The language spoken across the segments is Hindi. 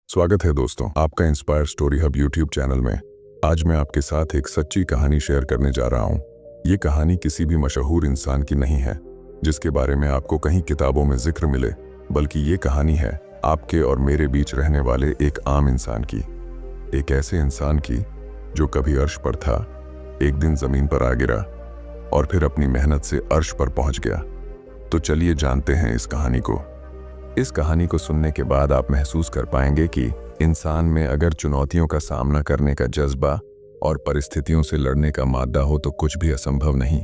स्वागत है दोस्तों आपका inspire story hub YouTube channel में। आज मैं आपके साथ एक सच्ची कहानी शेयर करने जा रहा हूँ। ये कहानी किसी भी मशहूर इंसान की नहीं है जिसके बारे में आपको कहीं किताबों में जिक्र मिले, बल्कि ये कहानी है आपके और मेरे बीच रहने वाले एक आम इंसान की। एक ऐसे इंसान की जो कभी अर्श पर था, एक दिन जमीन पर आ गिरा और फिर अपनी मेहनत से अर्श पर पहुंच गया। तो चलिए जानते हैं इस कहानी को। इस कहानी को सुनने के बाद आप महसूस कर पाएंगे कि इंसान में अगर चुनौतियों का सामना करने का जज्बा और परिस्थितियों से लड़ने का मादा हो तो कुछ भी असंभव नहीं।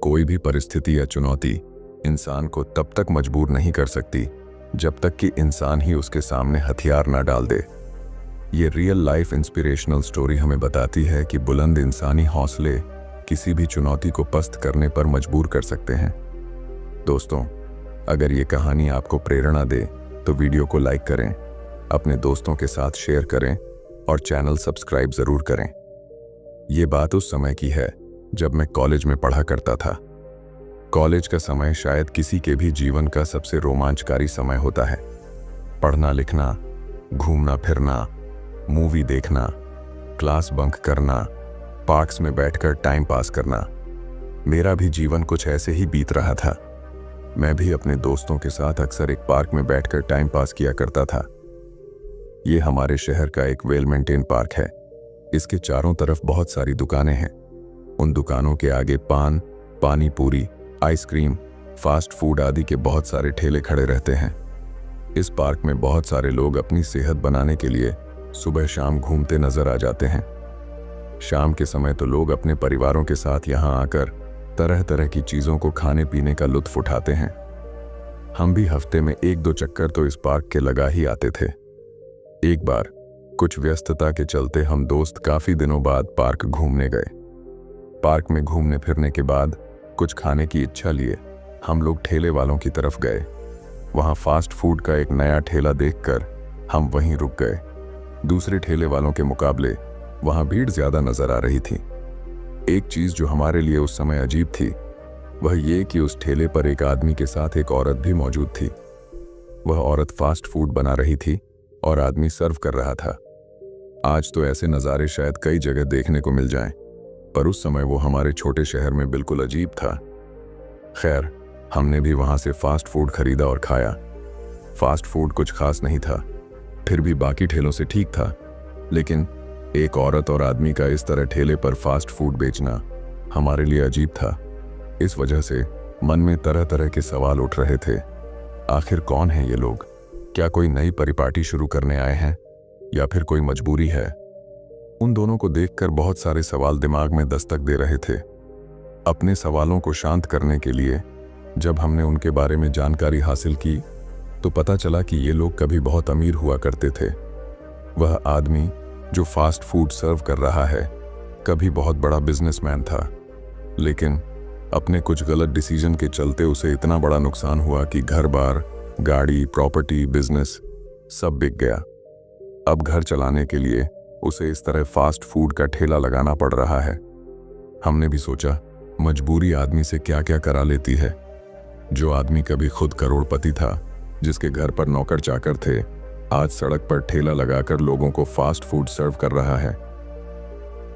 कोई भी परिस्थिति या चुनौती इंसान को तब तक मजबूर नहीं कर सकती जब तक कि इंसान ही उसके सामने हथियार ना डाल दे। ये रियल लाइफ इंस्पिरेशनल स्टोरी हमें बताती है कि बुलंद इंसानी हौसले किसी भी चुनौती को पस्त करने पर मजबूर कर सकते हैं। दोस्तों, अगर ये कहानी आपको प्रेरणा दे तो वीडियो को लाइक करें, अपने दोस्तों के साथ शेयर करें और चैनल सब्सक्राइब जरूर करें। ये बात उस समय की है जब मैं कॉलेज में पढ़ा करता था। कॉलेज का समय शायद किसी के भी जीवन का सबसे रोमांचकारी समय होता है। पढ़ना लिखना, घूमना फिरना, मूवी देखना, क्लास बंक करना, पार्क्स में बैठकर टाइम पास करना। मेरा भी जीवन कुछ ऐसे ही बीत रहा था। मैं भी अपने दोस्तों के साथ अक्सर एक पार्क में बैठकर टाइम पास किया करता था। ये हमारे शहर का एक वेल मेंटेन पार्क है। इसके चारों तरफ बहुत सारी दुकानें हैं। उन दुकानों के आगे पान, पानी पूरी, आइसक्रीम, फास्ट फूड आदि के बहुत सारे ठेले खड़े रहते हैं। इस पार्क में बहुत सारे लोग अपनी सेहत बनाने के लिए सुबह शाम घूमते नजर आ जाते हैं। शाम के समय तो लोग अपने परिवारों के साथ यहाँ आकर तरह तरह की चीजों को खाने पीने का लुत्फ उठाते हैं। हम भी हफ्ते में एक दो चक्कर तो इस पार्क के लगा ही आते थे। एक बार कुछ व्यस्तता के चलते हम दोस्त काफी दिनों बाद पार्क घूमने गए। पार्क में घूमने फिरने के बाद कुछ खाने की इच्छा लिए हम लोग ठेले वालों की तरफ गए। वहां फास्ट फूड का एक नया ठेला देखकर हम वहीं रुक गए। दूसरे ठेले वालों के मुकाबले वहां भीड़ ज्यादा नजर आ रही थी। एक चीज जो हमारे लिए उस समय अजीब थी वह ये कि उस ठेले पर एक आदमी के साथ एक औरत भी मौजूद थी। वह औरत फास्ट फूड बना रही थी और आदमी सर्व कर रहा था। आज तो ऐसे नज़ारे शायद कई जगह देखने को मिल जाएं, पर उस समय वो हमारे छोटे शहर में बिल्कुल अजीब था। खैर, हमने भी वहां से फास्ट फूड खरीदा और खाया। फास्ट फूड कुछ खास नहीं था, फिर भी बाकी ठेलों से ठीक था। लेकिन एक औरत और आदमी का इस तरह ठेले पर फास्ट फूड बेचना हमारे लिए अजीब था। इस वजह से मन में तरह तरह के सवाल उठ रहे थे। आखिर कौन हैं ये लोग? क्या कोई नई परिपाटी शुरू करने आए हैं या फिर कोई मजबूरी है? उन दोनों को देखकर बहुत सारे सवाल दिमाग में दस्तक दे रहे थे। अपने सवालों को शांत करने के लिए जब हमने उनके बारे में जानकारी हासिल की तो पता चला कि ये लोग कभी बहुत अमीर हुआ करते थे। वह आदमी जो फास्ट फूड सर्व कर रहा है कभी बहुत बड़ा बिजनेसमैन था, लेकिन अपने कुछ गलत डिसीजन के चलते उसे इतना बड़ा नुकसान हुआ कि घर बार, गाड़ी, प्रॉपर्टी, बिजनेस सब बिक गया। अब घर चलाने के लिए उसे इस तरह फास्ट फूड का ठेला लगाना पड़ रहा है। हमने भी सोचा मजबूरी आदमी से क्या क्या करा लेती है। जो आदमी कभी खुद करोड़पति था, जिसके घर पर नौकर चाकर थे, आज सड़क पर ठेला लगाकर लोगों को फास्ट फूड सर्व कर रहा है।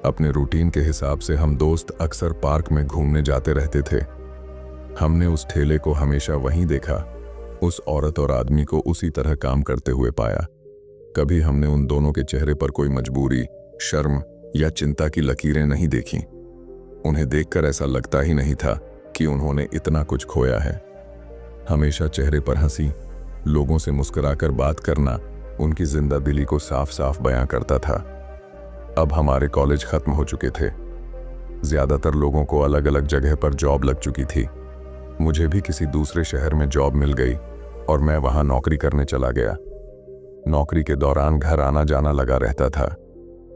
अपने रूटीन के हिसाब से हम दोस्त अक्सर पार्क में घूमने जाते रहते थे। हमने उस ठेले को हमेशा वहीं देखा, उस औरत और आदमी को उसी तरह काम करते हुए पाया। कभी हमने उन दोनों के चेहरे पर कोई मजबूरी, शर्म या चिंता की लकीरें नहीं देखी। उन्हें देखकर ऐसा लगता ही नहीं था कि उन्होंने इतना कुछ खोया है। हमेशा चेहरे पर हंसी, लोगों से मुस्कुराकर बात करना उनकी जिंदा दिली को साफ साफ बयां करता था। अब हमारे कॉलेज खत्म हो चुके थे। ज्यादातर लोगों को अलग अलग जगह पर जॉब लग चुकी थी। मुझे भी किसी दूसरे शहर में जॉब मिल गई और मैं वहां नौकरी करने चला गया। नौकरी के दौरान घर आना जाना लगा रहता था,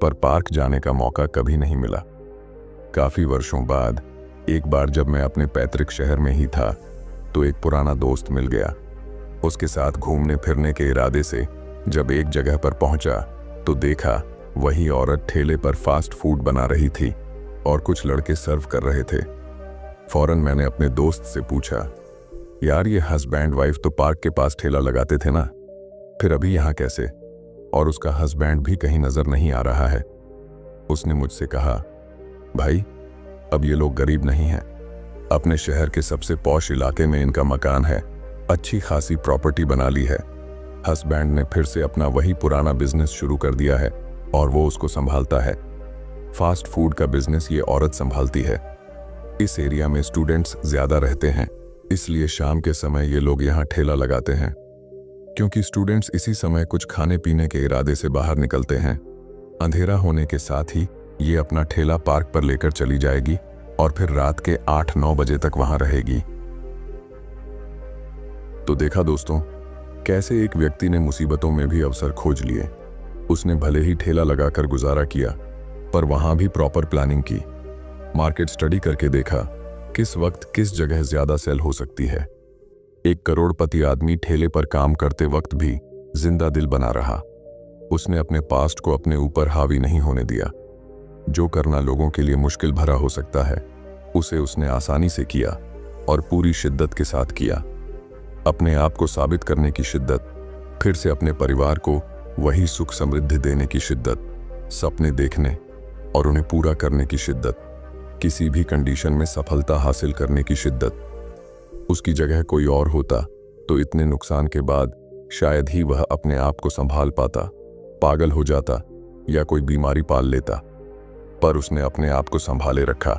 पर पार्क जाने का मौका कभी नहीं मिला। काफी वर्षों बाद एक बार जब मैं अपने पैतृक शहर में ही था तो एक पुराना दोस्त मिल गया। उसके साथ घूमने फिरने के इरादे से जब एक जगह पर पहुंचा तो देखा वही औरत ठेले पर फास्ट फूड बना रही थी और कुछ लड़के सर्व कर रहे थे। फौरन मैंने अपने दोस्त से पूछा, यार ये हस्बैंड वाइफ तो पार्क के पास ठेला लगाते थे ना, फिर अभी यहाँ कैसे? और उसका हस्बैंड भी कहीं नजर नहीं आ रहा है। उसने मुझसे कहा, भाई अब ये लोग गरीब नहीं हैं। अपने शहर के सबसे पॉश इलाके में इनका मकान है, अच्छी खासी प्रॉपर्टी बना ली है। हस्बैंड ने फिर से अपना वही पुराना बिजनेस शुरू कर दिया है और वो उसको संभालता है। फास्ट फूड का बिजनेस ये औरत संभालती है। इस एरिया में स्टूडेंट्स ज्यादा रहते हैं, इसलिए शाम के समय ये लोग यहाँ ठेला लगाते हैं, क्योंकि स्टूडेंट्स इसी समय कुछ खाने पीने के इरादे से बाहर निकलते हैं। अंधेरा होने के साथ ही ये अपना ठेला पार्क पर लेकर चली जाएगी और फिर रात के 8-9 बजे तक वहां रहेगी। तो देखा दोस्तों, कैसे एक व्यक्ति ने मुसीबतों में भी अवसर खोज लिए। उसने भले ही ठेला लगाकर गुजारा किया, पर वहां भी प्रॉपर प्लानिंग की, मार्केट स्टडी करके देखा किस वक्त किस जगह ज्यादा सेल हो सकती है। एक करोड़पति आदमी ठेले पर काम करते वक्त भी जिंदा दिल बना रहा। उसने अपने पास्ट को अपने ऊपर हावी नहीं होने दिया। जो करना लोगों के लिए मुश्किल भरा हो सकता है, उसे उसने आसानी से किया और पूरी शिद्दत के साथ किया। अपने आप को साबित करने की शिद्दत, फिर से अपने परिवार को वही सुख समृद्धि देने की शिद्दत, सपने देखने और उन्हें पूरा करने की शिद्दत, किसी भी कंडीशन में सफलता हासिल करने की शिद्दत। उसकी जगह कोई और होता तो इतने नुकसान के बाद शायद ही वह अपने आप को संभाल पाता, पागल हो जाता या कोई बीमारी पाल लेता। पर उसने अपने आप को संभाले रखा,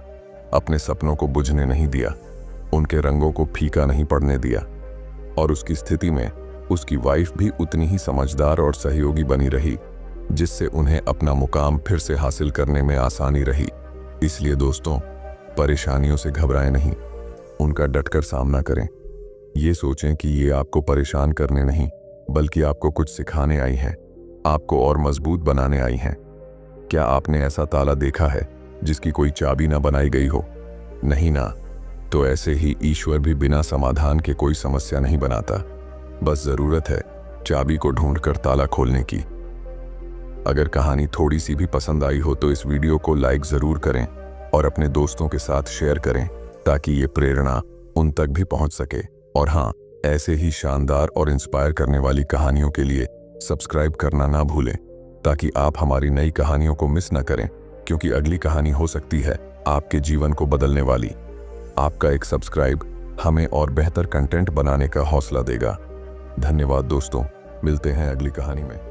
अपने सपनों को बुझने नहीं दिया, उनके रंगों को फीका नहीं पड़ने दिया। और उसकी स्थिति में उसकी वाइफ भी उतनी ही समझदार और सहयोगी बनी रही, जिससे उन्हें अपना मुकाम फिर से हासिल करने में आसानी रही। इसलिए दोस्तों, परेशानियों से घबराएं नहीं, उनका डटकर सामना करें। ये सोचें कि ये आपको परेशान करने नहीं, बल्कि आपको कुछ सिखाने आई हैं, आपको और मजबूत बनाने आई हैं। क्या आपने ऐसा ताला देखा है जिसकी कोई चाबी ना बनाई गई हो? नहीं ना। तो ऐसे ही ईश्वर भी बिना समाधान के कोई समस्या नहीं बनाता, बस जरूरत है चाबी को ढूंढकर ताला खोलने की। अगर कहानी थोड़ी सी भी पसंद आई हो तो इस वीडियो को लाइक जरूर करें और अपने दोस्तों के साथ शेयर करें, ताकि ये प्रेरणा उन तक भी पहुंच सके। और हाँ, ऐसे ही शानदार और इंस्पायर करने वाली कहानियों के लिए सब्सक्राइब करना ना भूलें, ताकि आप हमारी नई कहानियों को मिस ना करें, क्योंकि अगली कहानी हो सकती है आपके जीवन को बदलने वाली। आपका एक सब्सक्राइब हमें और बेहतर कंटेंट बनाने का हौसला देगा। धन्यवाद दोस्तों, मिलते हैं अगली कहानी में।